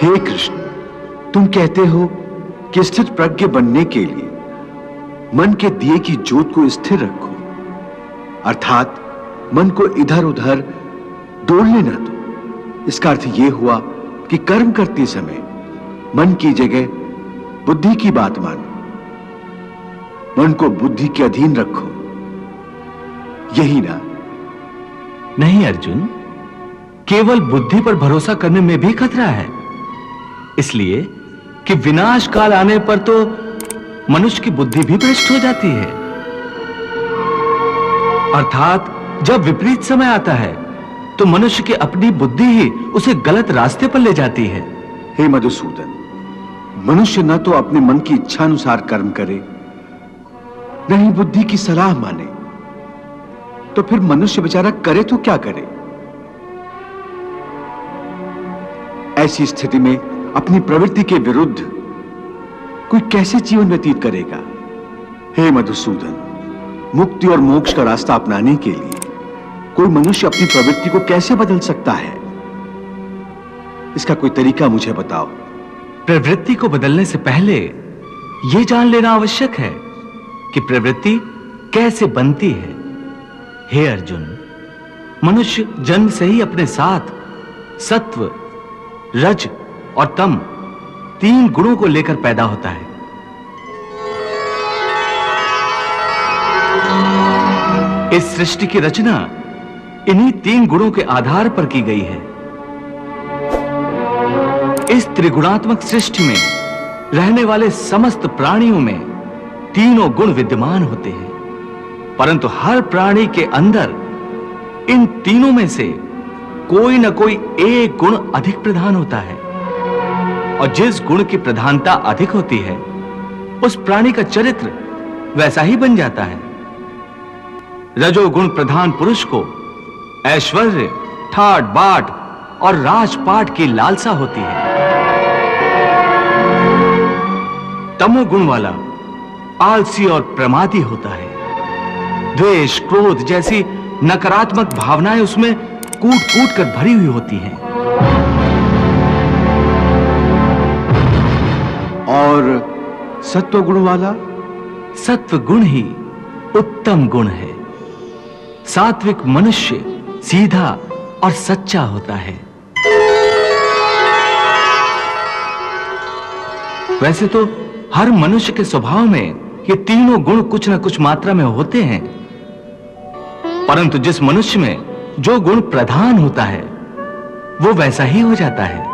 हे कृष्ण, तुम कहते हो कि स्थिर प्रज्ञ बनने के लिए मन के दिए की ज्योत को स्थिर रखो, अर्थात मन को इधर उधर डोलने न दो। इसका अर्थ यह हुआ कि कर्म करते समय मन की जगह बुद्धि की बात मानो, मन को बुद्धि के अधीन रखो, यही ना? नहीं अर्जुन, केवल बुद्धि पर भरोसा करने में भी खतरा है, इसलिए कि विनाश काल आने पर तो मनुष्य की बुद्धि भी भ्रष्ट हो जाती है। अर्थात जब विपरीत समय आता है तो मनुष्य की अपनी बुद्धि ही उसे गलत रास्ते पर ले जाती है। हे मधुसूदन, मनुष्य न तो अपने मन की इच्छा अनुसार कर्म करे, न ही बुद्धि की सलाह माने, तो फिर मनुष्य बेचारा करे तो क्या करे? ऐसी स्थिति में अपनी प्रवृत्ति के विरुद्ध कोई कैसे जीवन व्यतीत करेगा? हे मधुसूदन, मुक्ति और मोक्ष का रास्ता अपनाने के लिए कोई मनुष्य अपनी प्रवृत्ति को कैसे बदल सकता है? इसका कोई तरीका मुझे बताओ। प्रवृत्ति को बदलने से पहले यह जान लेना आवश्यक है कि प्रवृत्ति कैसे बनती है। हे अर्जुन, मनुष्य जन्म से ही अपने साथ सत्व, रज और तम 3 गुणों को लेकर पैदा होता है। इस सृष्टि की रचना इन्हीं 3 गुणों के आधार पर की गई है। इस त्रिगुणात्मक सृष्टि में रहने वाले समस्त प्राणियों में तीनों गुण विद्यमान होते हैं, परंतु हर प्राणी के अंदर इन तीनों में से कोई न कोई एक गुण अधिक प्रधान होता है, और जिस गुण की प्रधानता अधिक होती है उस प्राणी का चरित्र वैसा ही बन जाता है। रजोगुण प्रधान पुरुष को ऐश्वर्य, ठाट बाट और राजपाट की लालसा होती है। तमोगुण वाला आलसी और प्रमादी होता है। द्वेष, क्रोध जैसी नकारात्मक भावनाएं उसमें कूट कूट कर भरी हुई होती हैं। और सत्वगुण वाला? सत्वगुण ही उत्तम गुण है। सात्विक मनुष्य सीधा और सच्चा होता है। वैसे तो हर मनुष्य के स्वभाव में ये तीनों गुण कुछ न कुछ मात्रा में होते हैं, परंतु जिस मनुष्य में जो गुण प्रधान होता है वो वैसा ही हो जाता है।